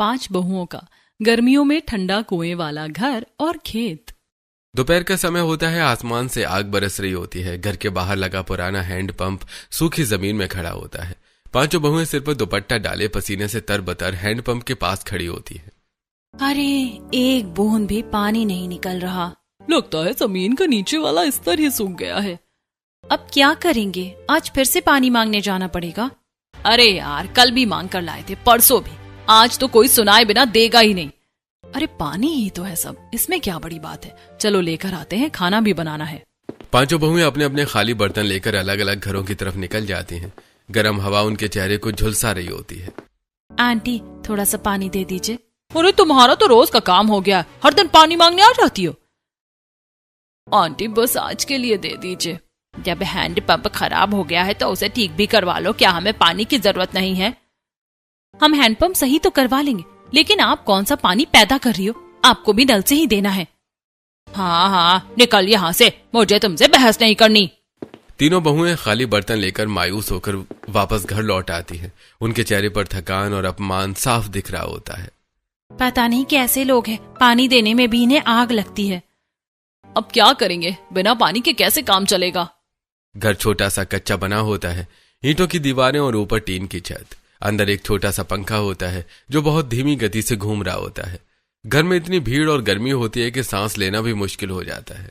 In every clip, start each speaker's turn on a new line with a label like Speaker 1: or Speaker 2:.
Speaker 1: 5 बहुओं का गर्मियों में ठंडा कुएं वाला घर और खेत।
Speaker 2: दोपहर का समय होता है, आसमान से आग बरस रही होती है। घर के बाहर लगा पुराना हैंड पंप सूखी जमीन में खड़ा होता है। 5 बहुएं सिर पर दुपट्टा डाले पसीने से तरबतर हैंड पंप के पास खड़ी होती है।
Speaker 3: अरे, एक बूंद भी पानी नहीं निकल रहा।
Speaker 1: लगता है जमीन का नीचे वाला स्तर ही सूख गया है।
Speaker 3: अब क्या करेंगे? आज फिर से पानी मांगने जाना पड़ेगा।
Speaker 1: अरे यार, कल भी मांग कर लाए थे, परसों भी। आज तो कोई सुनाए बिना देगा ही नहीं। अरे पानी ही तो है सब, इसमें क्या बड़ी बात है। चलो लेकर आते हैं, खाना भी बनाना है।
Speaker 2: 5 बहुएं अपने अपने खाली बर्तन लेकर अलग अलग घरों की तरफ निकल जाती हैं। गर्म हवा उनके चेहरे को झुलसा रही होती है।
Speaker 3: आंटी, थोड़ा सा पानी दे दीजिए।
Speaker 1: अरे तुम्हारा तो रोज का काम हो गया, हर दिन पानी मांगने आ जाती हो। आंटी बस आज के लिए दे दीजिए।
Speaker 3: जब हैंड पंप खराब हो गया है तो उसे ठीक भी करवा लो। क्या हमें पानी की जरूरत नहीं है? हम हैंड पंप सही तो करवा लेंगे, लेकिन आप कौन सा पानी पैदा कर रही हो? आपको भी नल से ही देना है।
Speaker 1: हाँ, निकल यहाँ से, मुझे तुमसे बहस नहीं करनी।
Speaker 2: तीनों बहुएं खाली बर्तन लेकर मायूस होकर वापस घर लौट आती हैं। उनके चेहरे पर थकान और अपमान साफ दिख रहा होता है।
Speaker 3: पता नहीं कैसे लोग हैं, पानी देने में भी इन्हें आग लगती है।
Speaker 1: अब क्या करेंगे, बिना पानी के कैसे काम चलेगा?
Speaker 2: घर छोटा सा कच्चा बना होता है, ईंटों की दीवारें और ऊपर टीन की छत। अंदर एक छोटा सा पंखा होता है जो बहुत धीमी गति से घूम रहा होता है। घर में इतनी भीड़ और गर्मी होती है कि सांस लेना भी मुश्किल हो जाता है।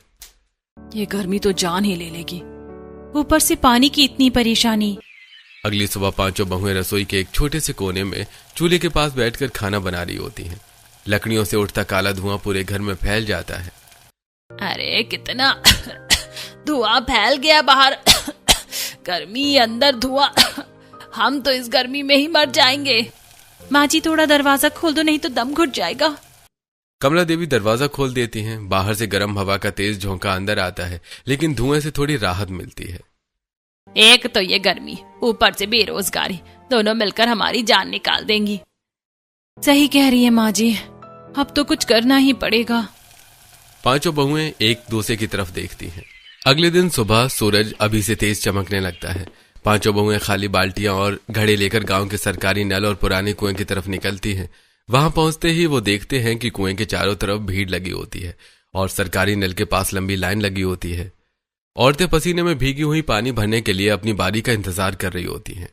Speaker 1: ये गर्मी तो जान ही ले लेगी,
Speaker 3: ऊपर से पानी की इतनी परेशानी।
Speaker 2: अगली सुबह 5 बहुएं रसोई के एक छोटे से कोने में चूल्हे के पास बैठकर खाना बना रही होती हैं। लकड़ियों से उठता काला धुआं पूरे घर में फैल जाता है।
Speaker 1: अरे कितना धुआं फैल गया बाहर। गर्मी, अंदर धुआं। हम तो इस गर्मी में ही मर जाएंगे।
Speaker 3: माँ जी, थोड़ा दरवाजा खोल दो, नहीं तो दम घुट जाएगा।
Speaker 2: कमला देवी दरवाजा खोल देती हैं। बाहर से गर्म हवा का तेज झोंका अंदर आता है, लेकिन धुएं से थोड़ी राहत मिलती है।
Speaker 1: एक तो ये गर्मी, ऊपर से बेरोजगारी, दोनों मिलकर हमारी जान निकाल देंगी।
Speaker 3: सही कह रही है माँ जी, अब तो कुछ करना ही पड़ेगा।
Speaker 2: 5 बहुएं एक दूसरे की तरफ देखती हैं। अगले दिन सुबह सूरज अभी से तेज चमकने लगता है। 5 बहुएं खाली बाल्टियां और घड़े लेकर गांव के सरकारी नल और पुराने कुएं की तरफ निकलती हैं। वहां पहुंचते ही वो देखते हैं कि कुएं के चारों तरफ भीड़ लगी होती है और सरकारी नल के पास लंबी लाइन लगी होती है। औरतें पसीने में भीगी हुई पानी भरने के लिए अपनी बारी का इंतजार कर रही होती हैं।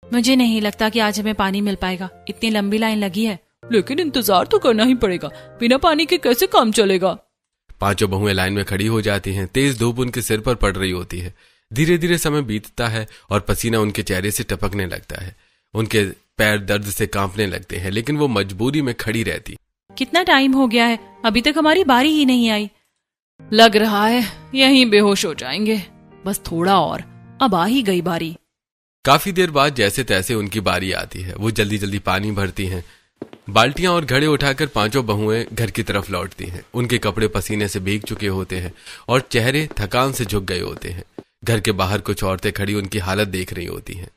Speaker 3: मुझे नहीं लगता कि आज हमें पानी मिल पाएगा, इतनी लंबी लाइन लगी है।
Speaker 1: लेकिन इंतजार तो करना ही पड़ेगा, बिना पानी के कैसे काम चलेगा?
Speaker 2: 5 बहुएं लाइन में खड़ी हो जाती हैं। तेज धूप उनके सिर पर पड़ रही होती है। धीरे धीरे समय बीतता है और पसीना उनके चेहरे से टपकने लगता है। उनके पैर दर्द से कांपने लगते हैं, लेकिन वो मजबूरी में खड़ी रहती।
Speaker 3: कितना टाइम हो गया है, अभी तक हमारी बारी ही नहीं आई।
Speaker 1: लग रहा है यहीं बेहोश हो जाएंगे। बस थोड़ा और, अब आ ही गई बारी।
Speaker 2: काफी देर बाद जैसे तैसे उनकी बारी आती है। वो जल्दी जल्दी पानी भरती हैं। बाल्टियां और घड़े उठाकर 5 बहुएं घर की तरफ लौटती हैं। उनके कपड़े पसीने से भीग चुके होते हैं और चेहरे थकान से झुक गए होते हैं। घर के बाहर कुछ औरतें खड़ी उनकी हालत देख रही होती हैं।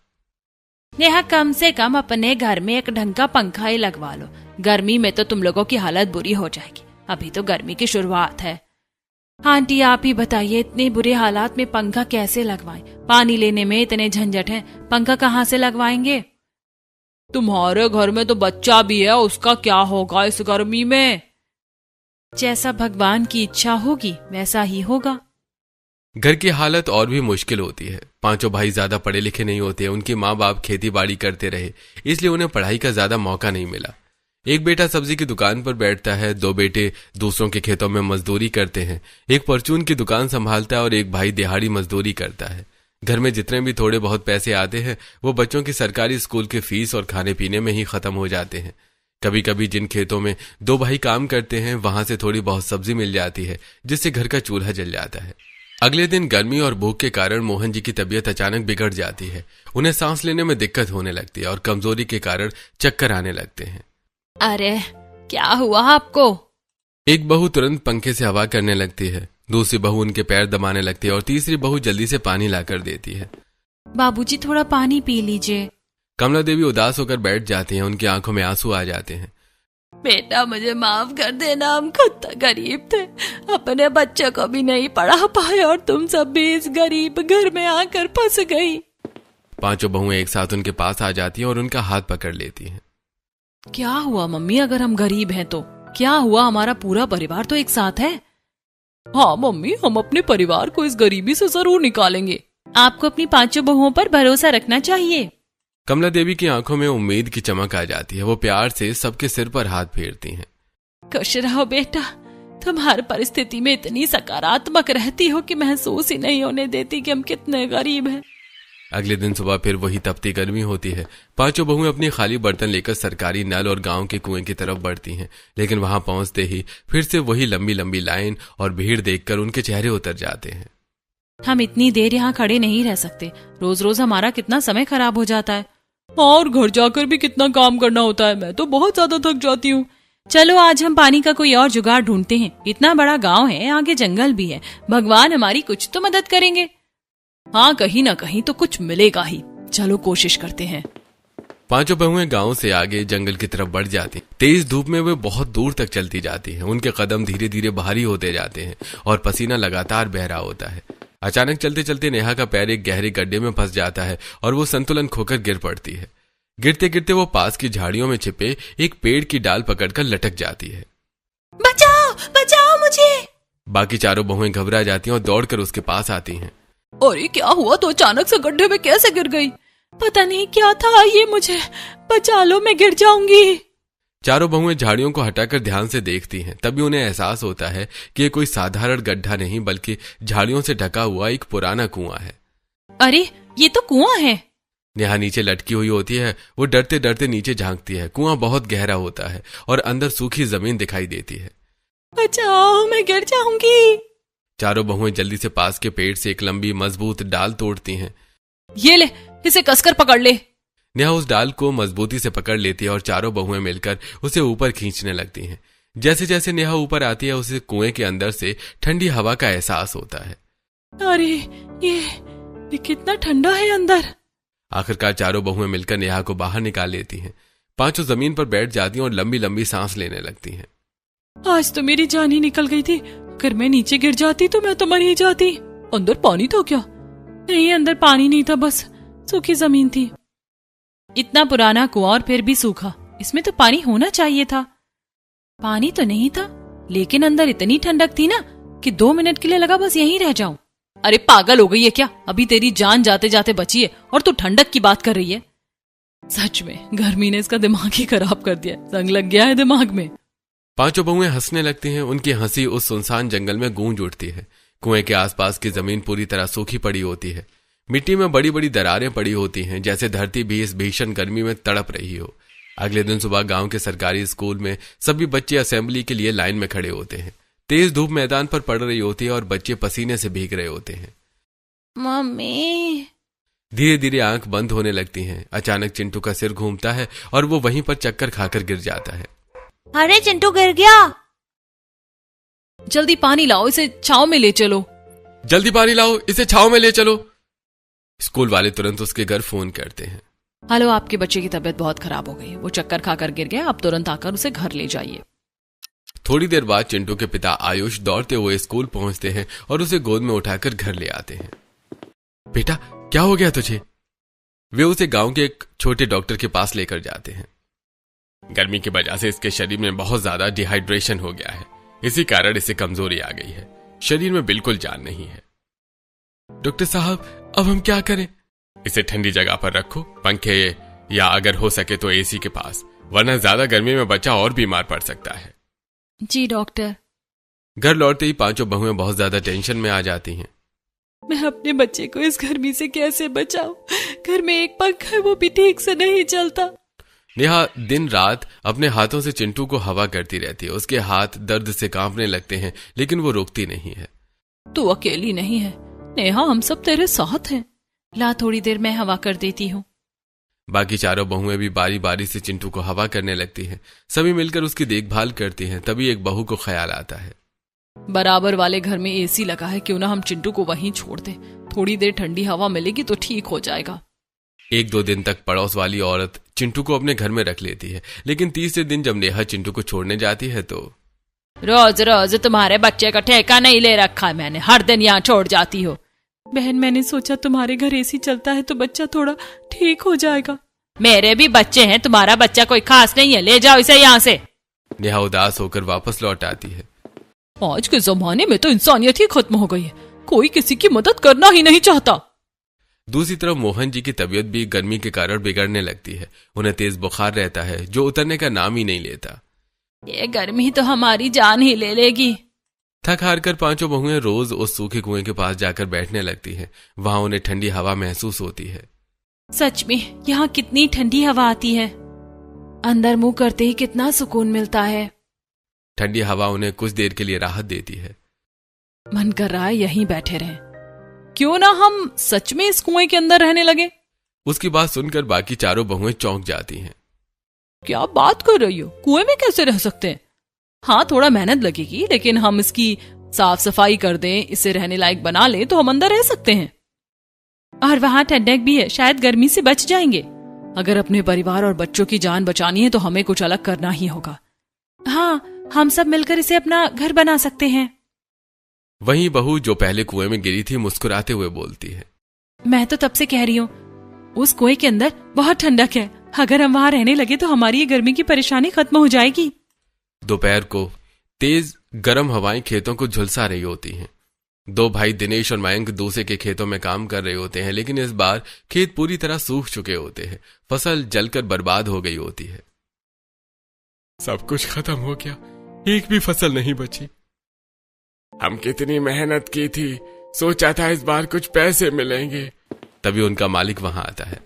Speaker 3: नेहा, कम से कम अपने घर में एक ढंग का पंखा ही लगवा लो। गर्मी में तो तुम लोगों की हालत बुरी हो जाएगी। अभी तो गर्मी की शुरुआत है। आंटी, आप ही बताइए, इतने बुरे हालात में पंखा कैसे लगवाएं? पानी लेने में इतने झंझट हैं, पंखा कहाँ से लगवाएंगे?
Speaker 1: तुम्हारे घर में तो बच्चा भी है, उसका क्या होगा इस गर्मी में?
Speaker 3: जैसा भगवान की इच्छा होगी वैसा ही होगा।
Speaker 2: घर की हालत और भी मुश्किल होती है। 5 भाई ज्यादा पढ़े लिखे नहीं होते। उनके माँ बाप खेती बाड़ी करते रहे, इसलिए उन्हें पढ़ाई का ज्यादा मौका नहीं मिला। एक बेटा सब्जी की दुकान पर बैठता है, 2 बेटे दूसरों के खेतों में मजदूरी करते हैं। एक परचून की दुकान संभालता है और एक भाई दिहाड़ी मजदूरी करता है। घर में जितने भी थोड़े बहुत पैसे आते हैं वो बच्चों की सरकारी स्कूल के फीस और खाने पीने में ही खत्म हो जाते हैं। कभी कभी जिन खेतों में 2 भाई काम करते हैं वहां से थोड़ी बहुत सब्जी मिल जाती है, जिससे घर का चूल्हा जल जाता है। अगले दिन गर्मी और भूख के कारण मोहन जी की तबीयत अचानक बिगड़ जाती है। उन्हें सांस लेने में दिक्कत होने लगती है और कमजोरी के कारण चक्कर आने लगते हैं।
Speaker 3: अरे, क्या हुआ आपको?
Speaker 2: एक बहू तुरंत पंखे से हवा करने लगती है, दूसरी बहू उनके पैर दबाने लगती है और तीसरी बहू जल्दी से पानी लाकर देती है।
Speaker 3: बाबूजी, थोड़ा पानी पी लीजिए।
Speaker 2: कमला देवी उदास होकर बैठ जाती हैं। उनकी आंखों में आंसू आ जाते हैं।
Speaker 1: बेटा, मुझे माफ कर देना, हम खुद तो गरीब थे, अपने बच्चे को भी नहीं पढ़ा पाए और तुम सब भी इस गरीब घर में आकर फंस गई।
Speaker 2: 5 बहुएं एक साथ उनके पास आ जाती हैं और उनका हाथ पकड़ लेती हैं।
Speaker 1: क्या हुआ मम्मी, अगर हम गरीब हैं तो क्या हुआ, हमारा पूरा परिवार तो एक साथ है। हाँ मम्मी, हम अपने परिवार को इस गरीबी से जरूर निकालेंगे।
Speaker 3: आपको अपनी 5 बहुओं पर भरोसा रखना चाहिए।
Speaker 2: कमला देवी की आंखों में उम्मीद की चमक आ जाती है। वो प्यार से सबके सिर पर हाथ फेरती हैं।
Speaker 3: खुश रहो बेटा, तुम हर परिस्थिति में इतनी सकारात्मक रहती हो कि महसूस ही नहीं होने देती कि हम कितने गरीब हैं।
Speaker 2: अगले दिन सुबह फिर वही तपती गर्मी होती है। 5 बहुएं अपनी खाली बर्तन लेकर सरकारी नल और गांव के कुएं की तरफ बढ़ती हैं, लेकिन वहां पहुंचते ही फिर से वही लंबी लंबी लाइन और भीड़ देखकर उनके चेहरे उतर जाते हैं।
Speaker 3: हम इतनी देर यहाँ खड़े नहीं रह सकते, रोज रोज हमारा कितना समय खराब हो जाता है।
Speaker 1: और घर जाकर भी कितना काम करना होता है, मैं तो बहुत ज्यादा थक जाती हूँ।
Speaker 3: चलो आज हम पानी का कोई और जुगाड़ ढूंढते हैं। इतना बड़ा गांव है, आगे जंगल भी है, भगवान हमारी कुछ तो मदद करेंगे।
Speaker 1: हाँ, कहीं ना कहीं तो कुछ मिलेगा ही। चलो कोशिश करते हैं।
Speaker 2: 5 बहुएं गांव से आगे जंगल की तरफ बढ़ जाती। तेज धूप में वे बहुत दूर तक चलती जाती हैं। उनके कदम धीरे धीरे भारी होते जाते हैं और पसीना लगातार बह रहा होता है। अचानक चलते चलते नेहा का पैर एक गहरे गड्ढे में फंस जाता है और वो संतुलन खोकर गिर पड़ती है। गिरते गिरते वो पास की झाड़ियों में छिपे एक पेड़ की डाल पकड़कर लटक जाती है।
Speaker 3: बचाओ बचाओ मुझे।
Speaker 2: बाकी 4 बहुएं घबरा जाती हैं और दौड़कर उसके पास आती हैं।
Speaker 1: अरे क्या हुआ, तो अचानक से गड्ढे में कैसे गिर गई?
Speaker 3: पता नहीं क्या था ये, मुझे बचा लो, मैं गिर जाऊंगी।
Speaker 2: 4 बहुएं झाड़ियों को हटाकर ध्यान से देखती हैं। तभी उन्हें एहसास होता है कि ये कोई साधारण गड्ढा नहीं बल्कि झाड़ियों से ढका हुआ एक पुराना कुआं है।
Speaker 3: अरे ये तो कुआं है।
Speaker 2: नेहा नीचे लटकी हुई होती है। वो डरते डरते नीचे झांकती है। कुआं बहुत गहरा होता है और अंदर सूखी जमीन दिखाई देती है।
Speaker 3: बचाओ, मैं गिर जाऊंगी।
Speaker 2: 4 बहुएं जल्दी से पास के पेड़ से एक लंबी मजबूत डाल तोड़ती हैं।
Speaker 1: ये ले, इसे कसकर पकड़ ले।
Speaker 2: नेहा उस डाल को मजबूती से पकड़ लेती है और 4 बहुएं मिलकर उसे ऊपर खींचने लगती हैं। जैसे जैसे नेहा ऊपर आती है उसे कुएं के अंदर से ठंडी हवा का एहसास होता है।
Speaker 3: अरे ये कितना ठंडा है अंदर।
Speaker 2: आखिरकार 4 बहुएं मिलकर नेहा को बाहर निकाल लेती हैं। 5 जमीन पर बैठ जाती हैं और लंबी लंबी सांस लेने लगती हैं।
Speaker 3: आज तो मेरी जान ही निकल गई थी। अगर मैं नीचे गिर जाती तो मैं तो मर ही जाती।
Speaker 1: अंदर पानी था क्या?
Speaker 3: नहीं, अंदर पानी नहीं था, बस सूखी जमीन थी। इतना पुराना कुआं और फिर भी सूखा, इसमें तो पानी होना चाहिए था। पानी तो नहीं था, लेकिन अंदर इतनी ठंडक थी ना कि 2 मिनट के लिए लगा बस यहीं रह जाऊं।
Speaker 1: अरे पागल हो गई है क्या? अभी तेरी जान जाते जाते बची है और तू ठंडक की बात कर रही है। सच में गर्मी ने इसका दिमाग ही खराब कर दिया, जंग लग गया है दिमाग में।
Speaker 2: 5 बहुएं हंसने लगती हैं। उनकी हंसी उस सुनसान जंगल में गूंज उठती है। कुएं के आसपास की जमीन पूरी तरह सूखी पड़ी होती है। मिट्टी में बड़ी बड़ी दरारें पड़ी होती हैं, जैसे धरती भी इस भीषण गर्मी में तड़प रही हो। अगले दिन सुबह गांव के सरकारी स्कूल में सभी बच्चे असेंबली के लिए लाइन में खड़े होते हैं। तेज धूप मैदान पर पड़ रही होती है और बच्चे पसीने से भीग रहे होते हैं।
Speaker 3: मम्मी।
Speaker 2: धीरे धीरे आंख बंद होने लगती हैं। अचानक चिंटू का सिर घूमता है और वो वहीं पर चक्कर खाकर गिर जाता है।
Speaker 3: अरे चिंटू गिर गया।
Speaker 1: जल्दी पानी लाओ, इसे छांव में ले चलो।
Speaker 2: जल्दी पानी लाओ, इसे छांव में ले चलो। स्कूल वाले तुरंत उसके घर फोन करते हैं।
Speaker 1: हेलो, आपके बच्चे की तबीयत बहुत खराब हो गई, वो चक्कर खाकर गिर गया, आप तुरंत आकर उसे घर ले जाइए।
Speaker 2: थोड़ी देर बाद चिंटू के पिता आयुष दौड़ते हुए स्कूल पहुंचते हैं और उसे गोद में उठाकर घर ले आते हैं। बेटा क्या हो गया तुझे? वे उसे गांव के एक छोटे डॉक्टर के पास लेकर जाते हैं। गर्मी की वजह से इसके शरीर में बहुत ज्यादा डिहाइड्रेशन हो गया है, इसी कारण इसे कमजोरी आ गई है, शरीर में बिल्कुल जान नहीं है। डॉक्टर साहब अब हम क्या करें? इसे ठंडी जगह पर रखो, पंखे या अगर हो सके तो एसी के पास, वरना ज्यादा गर्मी में बच्चा और बीमार पड़ सकता है।
Speaker 3: जी डॉक्टर।
Speaker 2: घर लौटते ही 5 बहुएं बहुत ज्यादा टेंशन में आ जाती हैं।
Speaker 3: मैं अपने बच्चे को इस गर्मी से कैसे बचाऊं? घर में एक पंखा है, वो भी ठीक से नहीं चलता।
Speaker 2: नेहा दिन रात अपने हाथों से चिंटू को हवा करती रहती है। उसके हाथ दर्द से कांपने लगते हैं, लेकिन वो रुकती नहीं है।
Speaker 1: तू अकेली नहीं है नेहा, हम सब तेरे साथ हैं।
Speaker 3: ला थोड़ी देर मैं हवा कर देती हूँ।
Speaker 2: बाकी 4 बहुएं भी बारी बारी से चिंटू को हवा करने लगती हैं। सभी मिलकर उसकी देखभाल करती हैं। तभी एक बहू को ख्याल आता है,
Speaker 1: बराबर वाले घर में एसी लगा है, क्यों ना हम चिंटू को वहीं छोड़ दें, थोड़ी देर ठंडी हवा मिलेगी तो ठीक हो जाएगा।
Speaker 2: 1-2 दिन तक पड़ोस वाली औरत चिंटू को अपने घर में रख लेती है, लेकिन तीसरे दिन जब नेहा चिंटू को छोड़ने जाती है तो
Speaker 3: रोज रोज तुम्हारे बच्चे का ठेका नहीं ले रखा मैंने, हर दिन यहाँ छोड़ जाती हो। बहन मैंने सोचा तुम्हारे घर एसी चलता है तो बच्चा थोड़ा ठीक हो जाएगा। मेरे भी बच्चे हैं, तुम्हारा बच्चा कोई खास नहीं है, ले जाओ इसे यहाँ से।
Speaker 2: नेहा उदास होकर वापस लौट आती है।
Speaker 1: आज के जमाने में तो इंसानियत ही खत्म हो गई है, कोई किसी की मदद करना ही नहीं चाहता।
Speaker 2: दूसरी तरफ मोहन जी की तबीयत भी गर्मी के कारण बिगड़ने लगती है। उन्हें तेज बुखार रहता है जो उतरने का नाम ही नहीं लेता।
Speaker 3: ये गर्मी तो हमारी जान ही ले लेगी।
Speaker 2: थक हार कर पांचों बहुएं रोज उस सूखे कुएं के पास जाकर बैठने लगती हैं। वहां उन्हें ठंडी हवा महसूस होती है।
Speaker 3: सच में यहाँ कितनी ठंडी हवा आती है, अंदर मुंह करते ही कितना सुकून मिलता है।
Speaker 2: ठंडी हवा उन्हें कुछ देर के लिए राहत देती है।
Speaker 1: मन कर रहा है यहीं बैठे रहें। क्यों ना हम सच में इस कुएं के अंदर रहने लगे।
Speaker 2: उसकी बात सुनकर बाकी चारों बहुएं चौंक जाती हैं।
Speaker 1: क्या बात कर रही हो, कुएं में कैसे रह सकते हैं? हाँ, थोड़ा मेहनत लगेगी, लेकिन हम इसकी साफ सफाई कर दें, इसे रहने लायक बना लें तो हम अंदर रह सकते हैं।
Speaker 3: और वहाँ ठंडक भी है, शायद गर्मी से बच जाएंगे।
Speaker 1: अगर अपने परिवार और बच्चों की जान बचानी है तो हमें कुछ अलग करना ही होगा।
Speaker 3: हाँ, हम सब मिलकर इसे अपना घर बना सकते हैं।
Speaker 2: वहीं बहू जो पहले कुएं में गिरी थी मुस्कुराते हुए बोलती है,
Speaker 3: मैं तो तब से कह रही हूँ, उस कुएं के अंदर बहुत ठंडक है। अगर हम वहाँ रहने लगे तो हमारी ये गर्मी की परेशानी खत्म हो जाएगी।
Speaker 2: दोपहर को तेज गर्म हवाएं खेतों को झुलसा रही होती हैं। दो भाई दिनेश और मयंक दूसरे के खेतों में काम कर रहे होते हैं, लेकिन इस बार खेत पूरी तरह सूख चुके होते हैं। फसल जलकर बर्बाद हो गई होती है। सब कुछ खत्म हो गया, एक भी फसल नहीं बची। हम कितनी मेहनत की थी, सोचा था इस बार कुछ पैसे मिलेंगे। तभी उनका मालिक वहां आता है।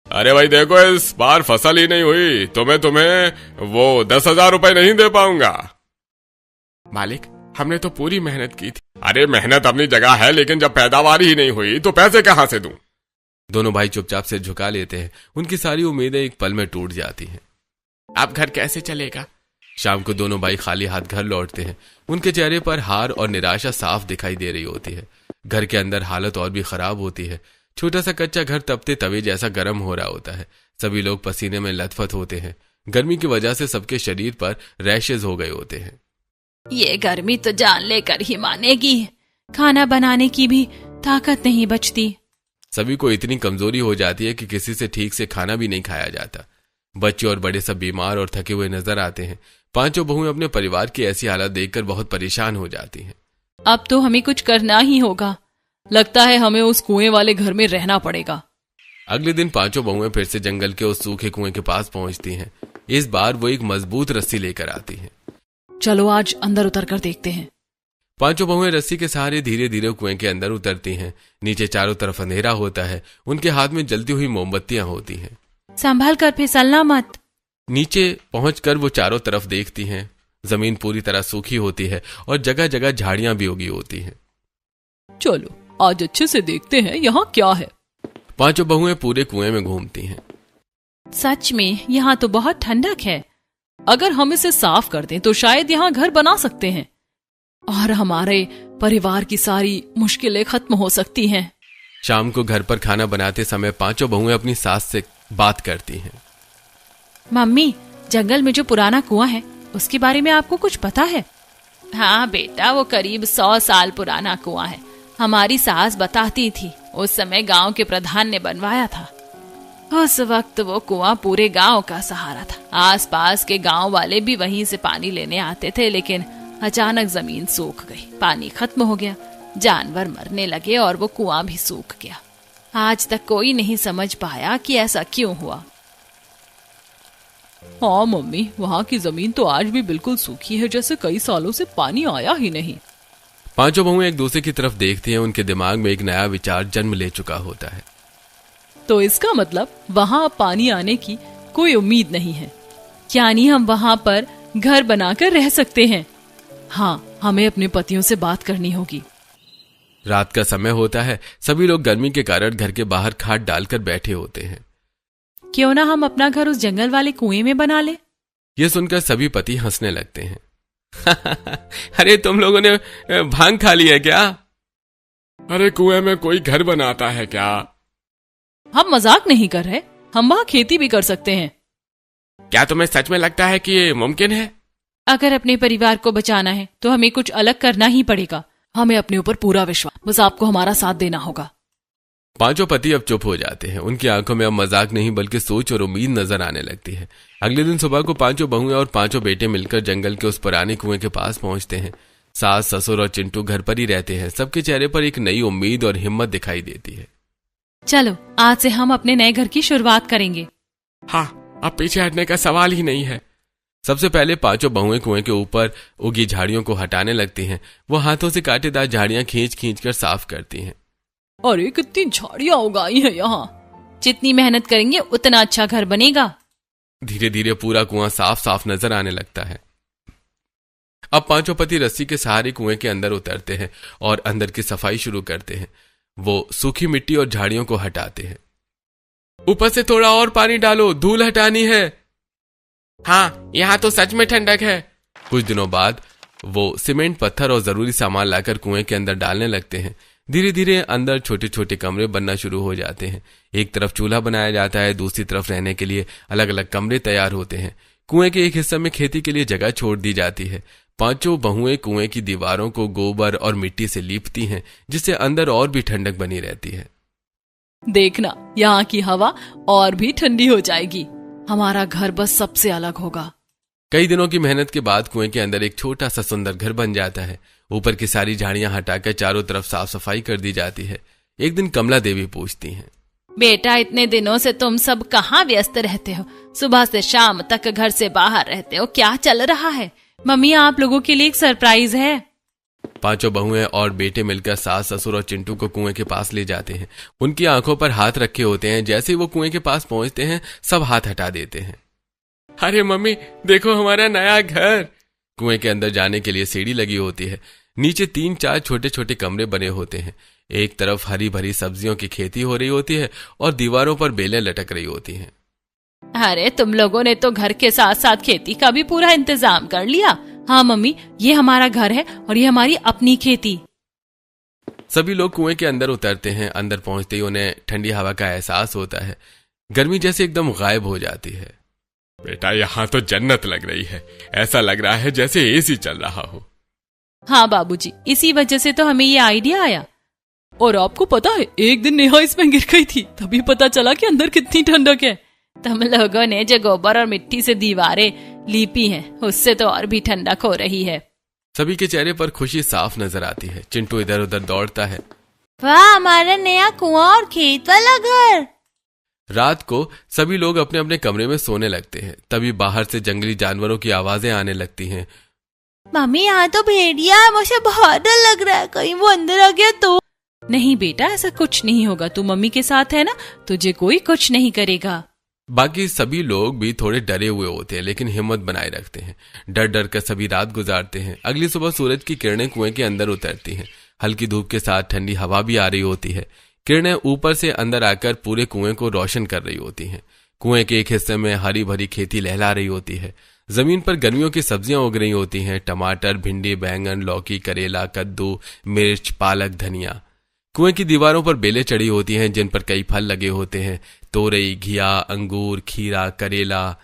Speaker 2: अरे भाई देखो, इस बार फसल ही नहीं हुई तो मैं तुम्हें वो 10,000 रुपए नहीं दे पाऊंगा। मालिक, हमने तो पूरी मेहनत की थी। अरे मेहनत अपनी जगह है, लेकिन जब पैदावार ही नहीं हुई तो पैसे कहां से दूं? दोनों भाई चुपचाप से झुका लेते हैं। उनकी सारी उम्मीदें एक पल में टूट जाती हैं। अब घर कैसे चलेगा? शाम को दोनों भाई खाली हाथ घर लौटते हैं। उनके चेहरे पर हार और निराशा साफ दिखाई दे रही होती है। घर के अंदर हालत और भी खराब होती है। छोटा सा कच्चा घर तपते तवे जैसा गर्म हो रहा होता है। सभी लोग पसीने में लथपथ होते हैं। गर्मी की वजह से सबके शरीर पर रैशेज हो गए होते हैं।
Speaker 3: ये गर्मी तो जान लेकर ही मानेगी। खाना बनाने की भी ताकत नहीं बचती।
Speaker 2: सभी को इतनी कमजोरी हो जाती है कि किसी से ठीक से खाना भी नहीं खाया जाता। बच्चे और बड़े सब बीमार और थके हुए नजर आते हैं। पांचों बहुएं अपने परिवार की ऐसी हालत देखकर बहुत परेशान हो जाती हैं।
Speaker 1: अब तो हमें कुछ करना ही होगा। लगता है हमें उस कुएं वाले घर में रहना पड़ेगा।
Speaker 2: अगले दिन पांचों बहुएं फिर से जंगल के उस सूखे कुएं के पास पहुंचती हैं। इस बार वो एक मजबूत रस्सी लेकर आती हैं।
Speaker 1: चलो आज अंदर उतर कर देखते हैं।
Speaker 2: पांचों बहुएं रस्सी के सहारे धीरे धीरे कुएं के अंदर उतरती हैं। नीचे चारों तरफ अंधेरा होता है। उनके हाथ में जलती हुई मोमबत्तियां होती हैं।
Speaker 3: संभल कर फिसलना मत।
Speaker 2: नीचे पहुंचकर वो चारों तरफ देखती हैं। जमीन पूरी तरह सूखी होती है और जगह जगह झाड़ियां भी उगी होती हैं।
Speaker 1: चलो आज अच्छे से देखते हैं यहाँ क्या है।
Speaker 2: पांचों बहुएं पूरे कुएं में घूमती हैं।
Speaker 3: सच में यहाँ तो बहुत ठंडक है।
Speaker 1: अगर हम इसे साफ कर दें तो शायद यहाँ घर बना सकते हैं और हमारे परिवार की सारी मुश्किलें खत्म हो सकती हैं।
Speaker 2: शाम को घर पर खाना बनाते समय पांचों बहुएं अपनी सास से बात करती हैं।
Speaker 3: मम्मी, जंगल में जो पुराना कुआं है उसके बारे में आपको कुछ पता है? हाँ बेटा, वो करीब 100 साल पुराना कुआं है। हमारी सास बताती थी, उस समय गांव के प्रधान ने बनवाया था। उस वक्त वो कुआं पूरे गांव का सहारा था। आसपास के गांव वाले भी वहीं से पानी लेने आते थे, लेकिन अचानक जमीन सूख गई, पानी खत्म हो गया, जानवर मरने लगे और वो कुआं भी सूख गया। आज तक कोई नहीं समझ पाया कि ऐसा क्यों हुआ।
Speaker 1: हाँ मम्मी, वहाँ की जमीन तो आज भी बिल्कुल सूखी है, जैसे कई सालों से पानी आया ही नहीं।
Speaker 2: पांचों बहुएं एक दूसरे की तरफ देखती हैं। उनके दिमाग में एक नया विचार जन्म ले चुका होता है।
Speaker 1: तो इसका मतलब वहाँ पानी आने की कोई उम्मीद नहीं है,
Speaker 3: यानी हम वहाँ पर
Speaker 1: घर बनाकर रह सकते हैं। हाँ, हमें अपने पतियों से बात करनी होगी।
Speaker 2: रात का समय होता है। सभी लोग गर्मी के कारण घर के बाहर खाट डालकर बैठे होते हैं।
Speaker 3: क्यों ना हम अपना घर उस जंगल वाले कुएं में बना ले?
Speaker 2: ये सुनकर सभी पति हंसने लगते हैं। अरे तुम लोगों ने भांग खा ली है क्या? अरे कुएं में कोई घर बनाता है क्या?
Speaker 1: हम मजाक नहीं कर रहे, हम वहाँ खेती भी कर सकते हैं।
Speaker 2: क्या तुम्हें सच में लगता है कि ये मुमकिन है?
Speaker 3: अगर अपने परिवार को बचाना है तो हमें कुछ अलग करना ही पड़ेगा।
Speaker 1: हमें अपने ऊपर पूरा विश्वास, बस आपको हमारा साथ देना होगा।
Speaker 2: पांचों पति अब चुप हो जाते हैं। उनकी आंखों में अब मजाक नहीं बल्कि सोच और उम्मीद नजर आने लगती है। अगले दिन सुबह को पांचों बहुएं और पांचों बेटे मिलकर जंगल के उस पुराने कुएं के पास पहुंचते हैं। सास, ससुर और चिंटू घर पर ही रहते हैं। सबके चेहरे पर एक नई उम्मीद और हिम्मत दिखाई देती है।
Speaker 3: चलो आज से हम अपने नए घर की शुरुआत करेंगे।
Speaker 2: हाँ, अब पीछे हटने का सवाल ही नहीं है। सबसे पहले पांचों बहुएं कुएं के ऊपर उगी झाड़ियों को हटाने लगती हैं। वो हाथों से कांटेदार झाड़ियां खींच खींच कर साफ करती हैं।
Speaker 1: अरे कितनी झाड़ियां उगाई हैं यहाँ।
Speaker 3: जितनी मेहनत करेंगे उतना अच्छा घर बनेगा।
Speaker 2: धीरे धीरे पूरा कुआं साफ साफ नजर आने लगता है। अब पांचों पति रस्सी के सहारे कुएं के अंदर उतरते हैं और अंदर की सफाई शुरू करते हैं। वो सूखी मिट्टी और झाड़ियों को हटाते हैं। ऊपर से थोड़ा और पानी डालो, धूल हटानी है। हाँ, यहाँ तो सच में ठंडक है। कुछ दिनों बाद वो सीमेंट, पत्थर और जरूरी सामान लाकर कुएं के अंदर डालने लगते हैं। धीरे धीरे अंदर छोटे छोटे कमरे बनना शुरू हो जाते हैं। एक तरफ चूल्हा बनाया जाता है, दूसरी तरफ रहने के लिए अलग अलग कमरे तैयार होते हैं। कुएं के एक हिस्से में खेती के लिए जगह छोड़ दी जाती है। पांचों बहुएं कुएं की दीवारों को गोबर और मिट्टी से लीपती हैं, जिससे अंदर और भी ठंडक बनी रहती है।
Speaker 1: देखना, यहाँ की हवा और भी ठंडी हो जाएगी। हमारा घर बस सबसे अलग होगा।
Speaker 2: कई दिनों की मेहनत के बाद कुएं के अंदर एक छोटा सा सुंदर घर बन जाता है। ऊपर की सारी झाड़ियां हटाकर चारों तरफ साफ सफाई कर दी जाती है। एक दिन कमला देवी पूछती हैं,
Speaker 3: बेटा इतने दिनों से तुम सब कहाँ व्यस्त रहते हो? सुबह से शाम तक घर से बाहर रहते हो, क्या चल रहा है?
Speaker 1: मम्मी, आप लोगों के लिए एक सरप्राइज है।
Speaker 2: पांचों बहुएं और बेटे मिलकर सास, ससुर और चिंटू को कुएं के पास ले जाते हैं। उनकी आंखों पर हाथ रखे होते हैं। जैसे ही वो कुएं के पास पहुंचते हैं, सब हाथ हटा देते हैं। अरे मम्मी, देखो हमारा नया घर। कुएं के अंदर जाने के लिए सीढ़ी लगी होती है। नीचे 3-4 छोटे छोटे कमरे बने होते हैं। एक तरफ हरी भरी सब्जियों की खेती हो रही होती है और दीवारों पर बेलें लटक रही होती हैं।
Speaker 3: अरे तुम लोगों ने तो घर के साथ साथ खेती का भी पूरा इंतजाम कर लिया।
Speaker 1: हाँ मम्मी, ये हमारा घर है और ये हमारी अपनी खेती।
Speaker 2: सभी लोग कुएं के अंदर उतरते हैं। अंदर पहुंचते ही उन्हें ठंडी हवा का एहसास होता है। गर्मी जैसे एकदम गायब हो जाती है। बेटा, यहाँ तो जन्नत लग रही है। ऐसा लग रहा है जैसे एसी चल रहा हो।
Speaker 1: हाँ बाबूजी, इसी वजह से तो हमें ये आइडिया आया। और आपको पता है, एक दिन नेहा इसमें गिर गई थी, तभी पता चला कि अंदर कितनी ठंडक है।
Speaker 3: तुम लोगों ने जो गोबर और मिट्टी से दीवारें लीपी हैं, उससे तो और भी ठंडक हो रही है।
Speaker 2: सभी के चेहरे पर खुशी साफ नजर आती है। चिंटू इधर उधर दौड़ता है।
Speaker 3: वाह, हमारा नया कुआं और खेत वाला घर।
Speaker 2: रात को सभी लोग अपने अपने कमरे में सोने लगते हैं। तभी बाहर से जंगली जानवरों की आवाजें आने लगती हैं।
Speaker 3: मम्मी, यहाँ तो भेड़िया है, मुझे बहुत डर लग रहा है, कहीं वो अंदर आ गया तो।
Speaker 1: नहीं बेटा, ऐसा कुछ नहीं होगा। तू मम्मी के साथ है ना, तुझे कोई कुछ नहीं करेगा।
Speaker 2: बाकी सभी लोग भी थोड़े डरे हुए होते हैं, लेकिन हिम्मत बनाए रखते हैं। डर डर कर सभी रात गुजारते हैं। अगली सुबह सूरज की किरणें कुएं के अंदर उतरती हैं। हल्की धूप के साथ ठंडी हवा भी आ रही होती है। किरणें ऊपर से अंदर आकर पूरे कुएं को रोशन कर रही होती हैं। कुएं के एक हिस्से में हरी भरी खेती लहला रही होती है। जमीन पर गर्मियों की सब्जियां उग रही होती हैं। टमाटर, भिंडी, बैंगन, लौकी, करेला, कद्दू, मिर्च, पालक, धनिया। कुएं की दीवारों पर बेलें चढ़ी होती हैं, जिन पर कई फल लगे होते हैं। तोरई, घिया, अंगूर, खीरा, करेला,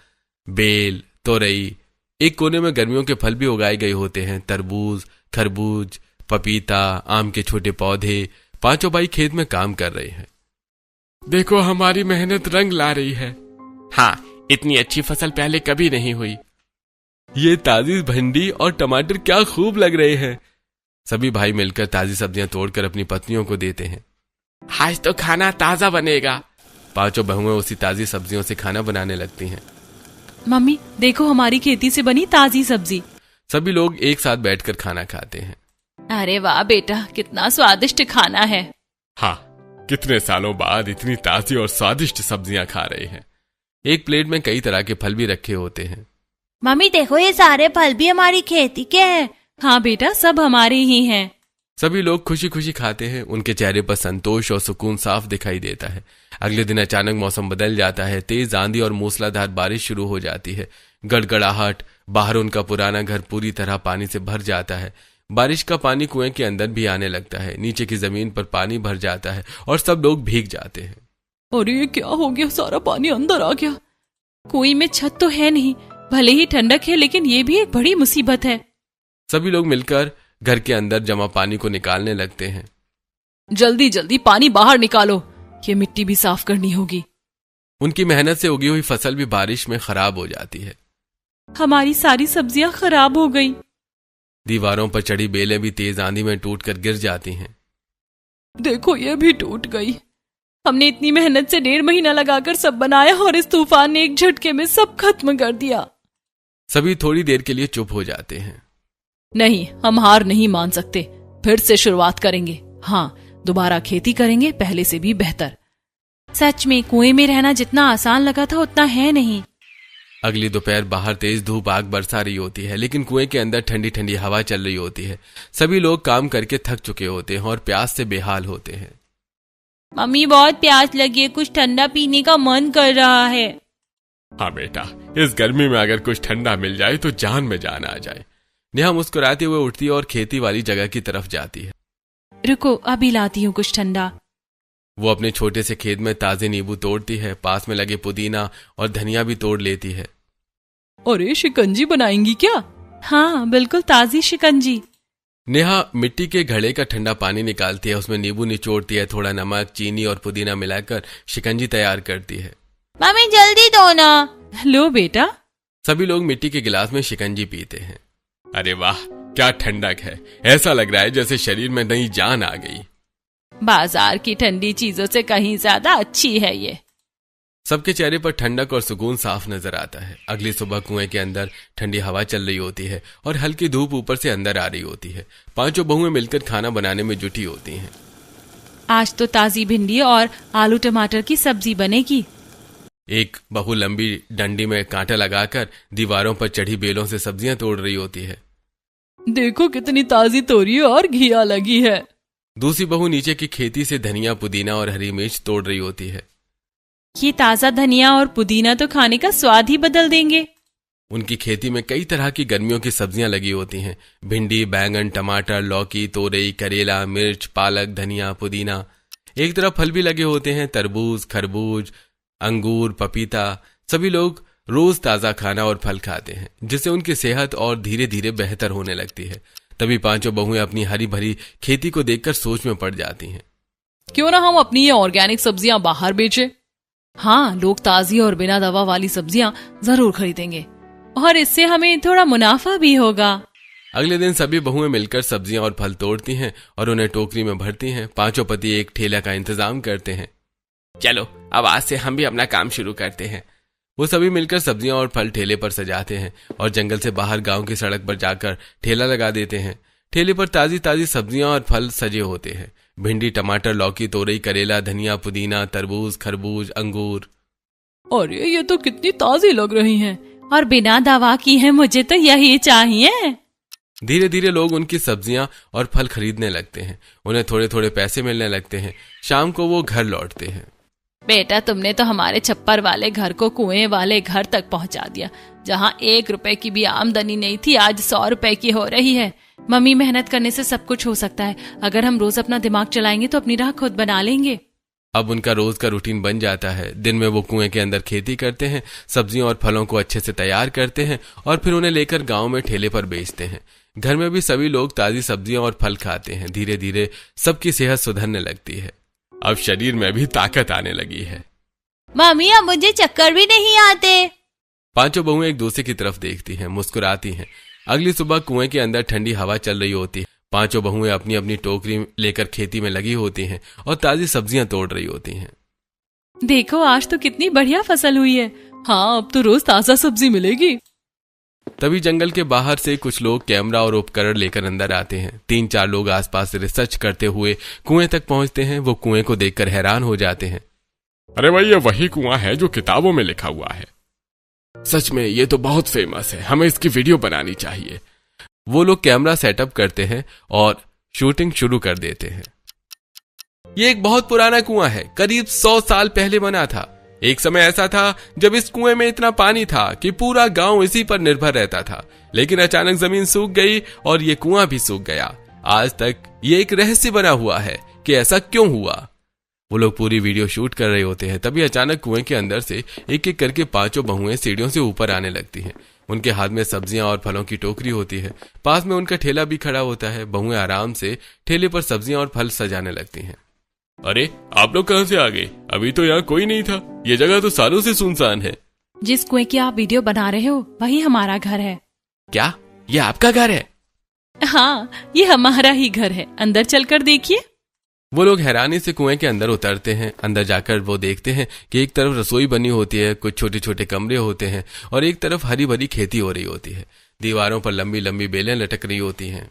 Speaker 2: बेल, तोरई। एक कोने में गर्मियों के फल भी उगाए गए होते हैं। तरबूज, खरबूज, पपीता, आम के छोटे पौधे। पांचों भाई खेत में काम कर रहे हैं। देखो, हमारी मेहनत रंग ला रही है। हाँ, इतनी अच्छी फसल पहले कभी नहीं हुई। ये ताजी भिंडी और टमाटर क्या खूब लग रहे हैं। सभी भाई मिलकर ताजी सब्जियां तोड़कर अपनी पत्नियों को देते हैं। आज तो खाना ताजा बनेगा। पांचों बहुएं उसी ताजी सब्जियों से खाना बनाने लगती हैं।
Speaker 1: मम्मी देखो, हमारी खेती से बनी ताजी सब्जी।
Speaker 2: सभी लोग एक साथ बैठकर खाना खाते हैं।
Speaker 3: अरे वाह बेटा, कितना स्वादिष्ट खाना है।
Speaker 2: हाँ, कितने सालों बाद इतनी ताजी और स्वादिष्ट सब्जियां खा रहे हैं। एक प्लेट में कई तरह के फल भी रखे होते हैं।
Speaker 3: मम्मी देखो, ये सारे फल भी हमारी खेती के हैं।
Speaker 1: हाँ बेटा, सब हमारे ही हैं।
Speaker 2: सभी लोग खुशी खुशी खाते हैं। उनके चेहरे पर संतोष और सुकून साफ दिखाई देता है। अगले दिन अचानक मौसम बदल जाता है। तेज आंधी और मूसलाधार बारिश शुरू हो जाती है। गड़गड़ाहट। बाहर उनका पुराना घर पूरी तरह पानी से भर जाता है। बारिश का पानी कुएं के अंदर भी आने लगता है। नीचे की जमीन पर पानी भर जाता है और सब लोग भीग जाते हैं।
Speaker 1: अरे ये क्या हो गया, सारा पानी अंदर आ गया। कुएं में छत तो है नहीं, भले ही ठंडक है, लेकिन ये भी एक बड़ी मुसीबत है।
Speaker 2: सभी लोग मिलकर घर के अंदर जमा पानी को निकालने लगते हैं।
Speaker 1: जल्दी जल्दी पानी बाहर निकालो। ये मिट्टी भी साफ करनी होगी।
Speaker 2: उनकी मेहनत से उगी हुई फसल भी बारिश में खराब हो जाती है।
Speaker 3: हमारी सारी सब्जियां खराब हो गई।
Speaker 2: दीवारों पर चढ़ी बेलें भी तेज आंधी में टूटकर गिर जाती हैं।
Speaker 1: देखो ये भी टूट गई।
Speaker 3: हमने इतनी मेहनत से 1.5 महीना लगाकर सब बनाया और इस तूफान ने एक झटके में सब खत्म कर दिया।
Speaker 2: सभी थोड़ी देर के लिए चुप हो जाते हैं।
Speaker 1: नहीं, हम हार नहीं मान सकते, फिर से शुरुआत करेंगे। हाँ, दोबारा खेती करेंगे, पहले से भी बेहतर।
Speaker 3: सच में कुएं में रहना जितना आसान लगा था उतना है नहीं।
Speaker 2: अगली दोपहर बाहर तेज धूप आग बरसा रही होती है, लेकिन कुएं के अंदर ठंडी ठंडी हवा चल रही होती है। सभी लोग काम करके थक चुके होते हैं और प्यास से बेहाल होते हैं।
Speaker 3: मम्मी बहुत प्यास लगी है, कुछ ठंडा पीने का मन कर रहा है।
Speaker 2: हाँ बेटा, इस गर्मी में अगर कुछ ठंडा मिल जाए तो जान में जान आ जाए। नेहा मुस्कुराते हुए उठती है और खेती वाली जगह की तरफ जाती है।
Speaker 3: रुको, अभी लाती हूँ कुछ ठंडा।
Speaker 2: वो अपने छोटे से खेत में ताजे नींबू तोड़ती है, पास में लगे पुदीना और धनिया भी तोड़ लेती है।
Speaker 1: अरे शिकंजी बनाएंगी क्या?
Speaker 3: हाँ बिल्कुल, ताजी शिकंजी।
Speaker 2: नेहा मिट्टी के घड़े का ठंडा पानी निकालती है, उसमें नींबू निचोड़ती है, थोड़ा नमक, चीनी और पुदीना मिलाकर शिकंजी तैयार करती है।
Speaker 3: मम्मी जल्दी दो ना। लो बेटा।
Speaker 2: सभी लोग मिट्टी के गिलास में शिकंजी पीते हैं। अरे वाह, क्या ठंडक है, ऐसा लग रहा है जैसे शरीर में नई जान आ गई।
Speaker 3: बाजार की ठंडी चीजों से कहीं ज्यादा अच्छी है ये।
Speaker 2: सबके चेहरे पर ठंडक और सुकून साफ नजर आता है। अगली सुबह कुएं के अंदर ठंडी हवा चल रही होती है और हल्की धूप ऊपर से अंदर आ रही होती है। पांचों बहुएं मिलकर खाना बनाने में जुटी होती हैं।
Speaker 3: आज तो ताजी भिंडी और आलू टमाटर की सब्जी बनेगी।
Speaker 2: एक बहू लंबी डंडी में कांटा लगाकर दीवारों पर चढ़ी बेलों से सब्जियां तोड़ रही होती है।
Speaker 1: देखो कितनी ताजी तोरी और घिया लगी है।
Speaker 2: दूसरी बहू नीचे की खेती से धनिया, पुदीना और हरी मिर्च तोड़ रही होती है।
Speaker 3: ये ताजा धनिया और पुदीना तो खाने का स्वाद ही बदल देंगे।
Speaker 2: उनकी खेती में कई तरह की गर्मियों की सब्जियां लगी होती हैं। भिंडी, बैंगन, टमाटर, लौकी, तोरई, करेला, मिर्च, पालक, धनिया, पुदीना। एक तरफ फल भी लगे होते हैं, तरबूज, खरबूज, अंगूर, पपीता। सभी लोग रोज ताजा खाना और फल खाते हैं, जिससे उनकी सेहत और धीरे धीरे बेहतर होने लगती है। तभी पांचों बहुएं अपनी हरी भरी खेती को देखकर सोच में पड़ जाती हैं।
Speaker 1: क्यों ना हम अपनी ये ऑर्गेनिक सब्जियां बाहर बेचें? हाँ, लोग ताजी और बिना दवा वाली सब्जियां जरूर खरीदेंगे
Speaker 3: और इससे हमें थोड़ा मुनाफा भी होगा।
Speaker 2: अगले दिन सभी बहुएं मिलकर सब्जियां और फल तोड़ती हैं और उन्हें टोकरी में भरती हैं। पांचों पति एक ठेला का इंतजाम करते हैं। चलो अब आज से हम भी अपना काम शुरू करते हैं। वो सभी मिलकर सब्जियां और फल ठेले पर सजाते हैं और जंगल से बाहर गांव की सड़क पर जाकर ठेला लगा देते हैं। ठेले पर ताजी ताजी सब्जियां और फल सजे होते हैं। भिंडी, टमाटर, लौकी, तोरई, करेला, धनिया, पुदीना, तरबूज, खरबूज, अंगूर।
Speaker 1: अरे ये तो कितनी ताजी लग रही हैं।
Speaker 3: और बिना दवा की है, मुझे तो यही चाहिए।
Speaker 2: धीरे धीरे लोग उनकी सब्जियां और फल खरीदने लगते हैं। उन्हें थोड़े थोड़े पैसे मिलने लगते हैं। शाम को वो घर लौटते हैं।
Speaker 3: बेटा, तुमने तो हमारे छप्पर वाले घर को कुएं वाले घर तक पहुंचा दिया। जहां 1 रुपए की भी आमदनी नहीं थी, आज 100 रुपए की हो रही है। मम्मी, मेहनत करने से सब कुछ हो सकता है। अगर हम रोज अपना दिमाग चलाएंगे तो अपनी राह खुद बना लेंगे।
Speaker 2: अब उनका रोज का रूटीन बन जाता है। दिन में वो कुएं के अंदर खेती करते हैं, सब्जियों और फलों को अच्छे से तैयार करते हैं और फिर उन्हें लेकर गांव में ठेले पर बेचते हैं। घर में भी सभी लोग ताजी सब्जियां और फल खाते हैं। धीरे धीरे सबकी सेहत सुधरने लगती है। अब शरीर में भी ताकत आने लगी है।
Speaker 3: मम्मी, अब मुझे चक्कर भी नहीं आते।
Speaker 2: पांचों बहुएं एक दूसरे की तरफ देखती हैं, मुस्कुराती हैं। अगली सुबह कुएं के अंदर ठंडी हवा चल रही होती है। पांचों बहुएं अपनी अपनी टोकरी लेकर खेती में लगी होती हैं और ताजी सब्जियां तोड़ रही होती हैं।
Speaker 3: देखो, आज तो कितनी बढ़िया फसल हुई है।
Speaker 1: हाँ, अब तो रोज ताजा सब्जी मिलेगी।
Speaker 2: तभी जंगल के बाहर से कुछ लोग कैमरा और उपकरण लेकर अंदर आते हैं। 3-4 लोग आसपास रिसर्च करते हुए कुएं तक पहुंचते हैं। वो कुएं को देखकर हैरान हो जाते हैं। अरे भाई, ये वही कुआं है जो किताबों में लिखा हुआ है। सच में ये तो बहुत फेमस है, हमें इसकी वीडियो बनानी चाहिए। वो लोग कैमरा सेटअप करते हैं और शूटिंग शुरू कर देते हैं। ये एक बहुत पुराना कुआं है, करीब 100 साल पहले बना था। एक समय ऐसा था जब इस कुएं में इतना पानी था कि पूरा गांव इसी पर निर्भर रहता था। लेकिन अचानक जमीन सूख गई और ये कुआं भी सूख गया। आज तक ये एक रहस्य बना हुआ है कि ऐसा क्यों हुआ। वो लोग पूरी वीडियो शूट कर रहे होते हैं। तभी अचानक कुएं के अंदर से एक एक करके पांचों बहुएं सीढ़ियों से ऊपर आने लगती हैं। उनके हाथ में सब्जियां और फलों की टोकरी होती है। पास में उनका ठेला भी खड़ा होता है। बहुएं आराम से ठेले पर सब्जियां और फल सजाने लगती हैं। अरे आप लोग कहाँ से आ गए? अभी तो यहाँ कोई नहीं था। ये जगह तो सालों से सुनसान है।
Speaker 3: जिस कुएं की आप वीडियो बना रहे हो वही हमारा घर है।
Speaker 2: क्या ये आपका घर है?
Speaker 3: हाँ, ये हमारा ही घर है, अंदर चलकर देखिए।
Speaker 2: वो लोग हैरानी से कुएं के अंदर उतरते हैं। अंदर जाकर वो देखते हैं कि एक तरफ रसोई बनी होती है, कुछ छोटे छोटे कमरे होते हैं और एक तरफ हरी भरी खेती हो रही होती है। दीवारों पर लंबी लंबी बेलें लटक रही होती हैं।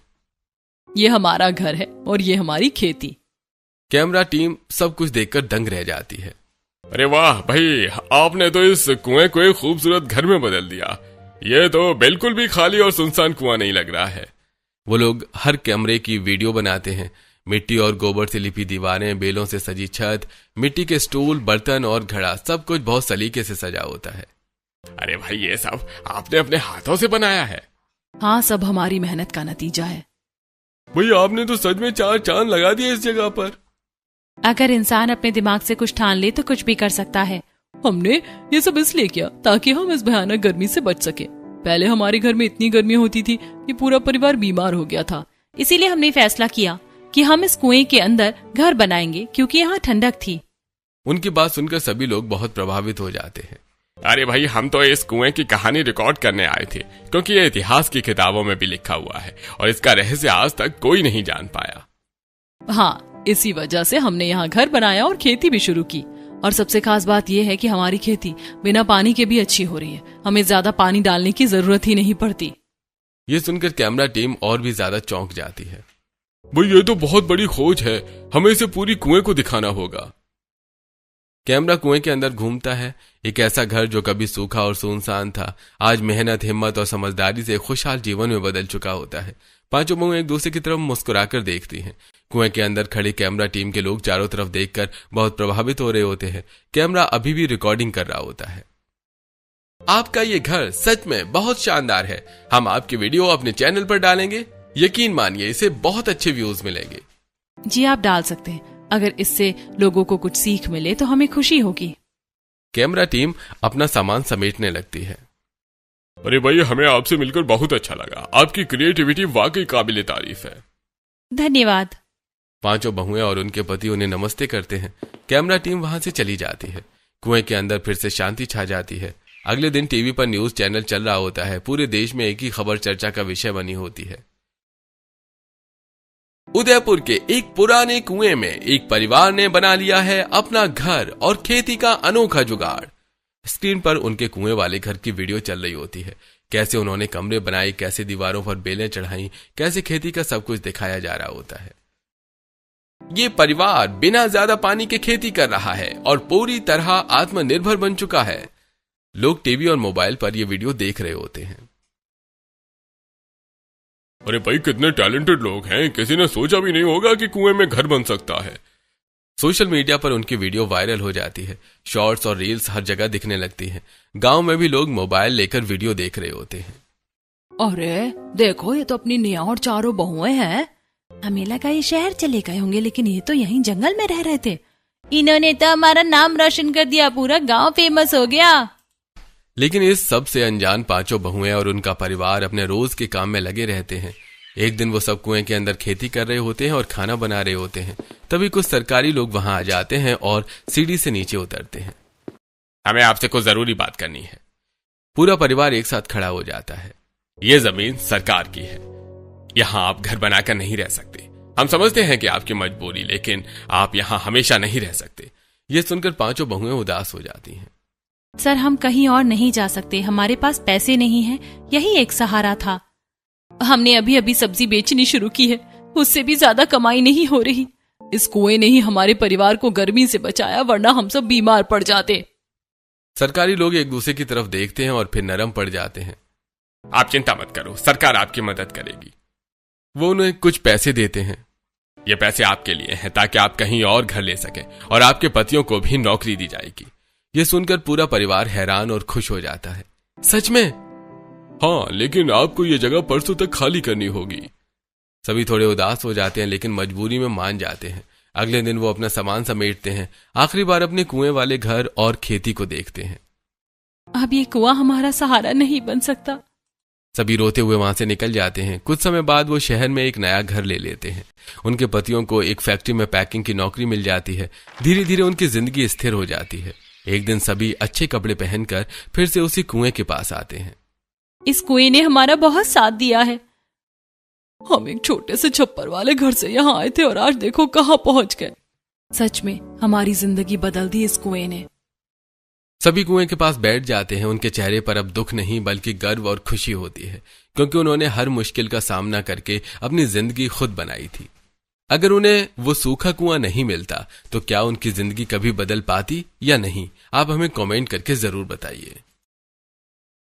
Speaker 1: ये हमारा घर है और ये हमारी खेती।
Speaker 2: कैमरा टीम सब कुछ देखकर दंग रह जाती है।
Speaker 4: अरे वाह भाई, आपने तो इस कुएं को एक खूबसूरत घर में बदल दिया। ये तो बिल्कुल भी खाली और सुनसान कुआं नहीं लग रहा है।
Speaker 2: वो लोग हर कमरे की वीडियो बनाते हैं। मिट्टी और गोबर से लिपी दीवारें, बेलों से सजी छत, मिट्टी के स्टूल, बर्तन और घड़ा, सब कुछ बहुत सलीके से सजा होता है।
Speaker 4: अरे भाई, ये सब आपने अपने हाथों से बनाया है?
Speaker 1: हाँ, सब हमारी मेहनत का नतीजा है।
Speaker 4: भाई, आपने तो सच में 4 चांद लगा दिए इस जगह पर।
Speaker 3: अगर इंसान अपने दिमाग से कुछ ठान ले तो कुछ भी कर सकता है।
Speaker 1: हमने ये सब इसलिए किया ताकि हम इस भयानक गर्मी से बच सके। पहले हमारे घर में इतनी गर्मी होती थी कि पूरा परिवार बीमार हो गया था।
Speaker 3: इसीलिए हमने फैसला किया कि हम इस कुएं के अंदर घर बनाएंगे, क्योंकि यहाँ ठंडक थी।
Speaker 2: उनकी बात सुनकर सभी लोग बहुत प्रभावित हो जाते हैं।
Speaker 4: अरे भाई, हम तो इस कुएं की कहानी रिकॉर्ड करने आए थे, क्योंकि ये इतिहास की किताबों में भी लिखा हुआ है और इसका रहस्य आज तक कोई नहीं जान पाया।
Speaker 1: हाँ, इसी वजह से हमने यहाँ घर बनाया और खेती भी शुरू की। और सबसे खास बात यह है कि हमारी खेती बिना पानी के भी अच्छी हो रही है। हमें ज्यादा पानी डालने की जरूरत ही नहीं पड़ती।
Speaker 2: ये सुनकर कैमरा टीम और भी ज्यादा चौंक जाती है।
Speaker 4: भाई, ये तो बहुत बड़ी खोज है। हमें इसे पूरी कुएं को दिखाना होगा।
Speaker 2: कैमरा कुएं के अंदर घूमता है। एक ऐसा घर जो कभी सूखा और सुनसान था, आज मेहनत, हिम्मत और समझदारी से खुशहाल जीवन में बदल चुका होता है। पांचों बहुएं एक दूसरे की तरफ मुस्कुराकर देखती हैं। कुएं के अंदर खड़ी कैमरा टीम के लोग चारों तरफ देखकर बहुत प्रभावित हो रहे होते हैं। कैमरा अभी भी रिकॉर्डिंग कर रहा होता है। आपका ये घर सच में बहुत शानदार है। हम आपकी वीडियो अपने चैनल पर डालेंगे। यकीन मानिए, इसे बहुत अच्छे व्यूज मिलेंगे।
Speaker 3: जी, आप डाल सकते हैं। अगर इससे लोगों को कुछ सीख मिले तो हमें खुशी होगी।
Speaker 2: कैमरा टीम अपना सामान समेटने लगती है।
Speaker 4: अरे भाई, हमें आपसे मिलकर बहुत अच्छा लगा। आपकी क्रिएटिविटी वाकई काबिले तारीफ है।
Speaker 3: धन्यवाद।
Speaker 2: पांचों बहुएं और उनके पति उन्हें नमस्ते करते हैं। कैमरा टीम वहां से चली जाती है। कुएं के अंदर फिर से शांति छा जाती है। अगले दिन टीवी पर न्यूज चैनल चल रहा होता है। पूरे देश में एक ही खबर चर्चा का विषय बनी होती है। उदयपुर के एक पुराने कुएं में एक परिवार ने बना लिया है अपना घर और खेती का अनोखा जुगाड़। स्क्रीन पर उनके कुएं वाले घर की वीडियो चल रही होती है। कैसे उन्होंने कमरे बनाए, कैसे दीवारों पर बेलें चढ़ाई, कैसे खेती का सब कुछ दिखाया जा रहा होता है। ये परिवार बिना ज्यादा पानी के खेती कर रहा है और पूरी तरह आत्मनिर्भर बन चुका है। लोग टीवी और मोबाइल पर ये वीडियो देख रहे होते हैं।
Speaker 4: अरे भाई, कितने टैलेंटेड लोग हैं। किसी ने सोचा भी नहीं होगा कि कुएं में घर बन सकता है।
Speaker 2: सोशल मीडिया पर उनकी वीडियो वायरल हो जाती है। शॉर्ट्स और रील्स हर जगह दिखने लगती हैं। गांव में भी लोग मोबाइल लेकर वीडियो देख रहे होते हैं।
Speaker 1: अरे देखो, ये तो अपनी नेहा और चारों बहुएं हैं।
Speaker 3: हमें लगा ये शहर चले गए होंगे, लेकिन ये तो यहीं जंगल में रह रहे थे। इन्होंने तो हमारा नाम रोशन कर दिया, पूरा गांव फेमस हो गया।
Speaker 2: लेकिन इस सब से अनजान पांचों बहुएं और उनका परिवार अपने रोज के काम में लगे रहते हैं। एक दिन वो सब कुएं के अंदर खेती कर रहे होते हैं और खाना बना रहे होते हैं। तभी कुछ सरकारी लोग वहां आ जाते हैं और सीढ़ी से नीचे उतरते हैं।
Speaker 4: हमें आपसे कुछ जरूरी बात करनी है।
Speaker 2: पूरा परिवार एक साथ खड़ा हो जाता है।
Speaker 4: ये जमीन सरकार की है। यहाँ आप घर बनाकर नहीं रह सकते। हम समझते हैं कि आपकी मजबूरी, लेकिन आप यहाँ हमेशा नहीं रह सकते।
Speaker 2: ये सुनकर पांचों बहुएं उदास हो जाती हैं।
Speaker 3: सर, हम कहीं और नहीं जा सकते। हमारे पास पैसे नहीं हैं, यही एक सहारा था।
Speaker 1: हमने अभी अभी सब्जी बेचनी शुरू की है, उससे भी ज्यादा कमाई नहीं हो रही। इस कुएं ने ही हमारे परिवार को गर्मी से बचाया, वरना हम सब बीमार पड़ जाते।
Speaker 2: सरकारी लोग एक दूसरे की तरफ देखते हैं और फिर नरम पड़ जाते हैं।
Speaker 4: आप चिंता मत करो, सरकार आपकी मदद करेगी।
Speaker 2: वो उन्हें कुछ पैसे देते हैं।
Speaker 4: ये पैसे आपके लिए हैं, ताकि आप कहीं और घर ले सकें और आपके पतियों को भी नौकरी दी जाएगी।
Speaker 2: ये सुनकर पूरा परिवार हैरान और खुश हो जाता है। सच में?
Speaker 4: हाँ, लेकिन आपको ये जगह परसों तक खाली करनी होगी।
Speaker 2: सभी थोड़े उदास हो जाते हैं, लेकिन मजबूरी में मान जाते हैं। अगले दिन वो अपना सामान समेटते हैं। आखिरी बार अपने कुएं वाले घर और खेती को देखते हैं।
Speaker 1: अब ये कुआं हमारा सहारा नहीं बन सकता।
Speaker 2: सभी रोते हुए वहां से निकल जाते हैं। कुछ समय बाद वो शहर में एक नया घर ले लेते हैं। उनके पतियों को एक फैक्ट्री में पैकिंग की नौकरी मिल जाती है। धीरे धीरे उनकी जिंदगी स्थिर हो जाती है। एक दिन सभी अच्छे कपड़े पहनकर फिर से उसी कुएं के पास आते हैं।
Speaker 1: इस कुएं ने हमारा बहुत साथ दिया है। हम एक छोटे से छप्पर वाले घर से यहाँ आए थे और आज देखो कहाँ पहुंच गए। सच में हमारी जिंदगी बदल दी इस कुएं ने।
Speaker 2: सभी कुएं के पास बैठ जाते हैं। उनके चेहरे पर अब दुख नहीं बल्कि गर्व और खुशी होती है, क्योंकि उन्होंने हर मुश्किल का सामना करके अपनी जिंदगी खुद बनाई थी। अगर उन्हें वो सूखा कुआं नहीं मिलता तो क्या उनकी जिंदगी कभी बदल पाती या नहीं? आप हमें कमेंट करके जरूर बताइए।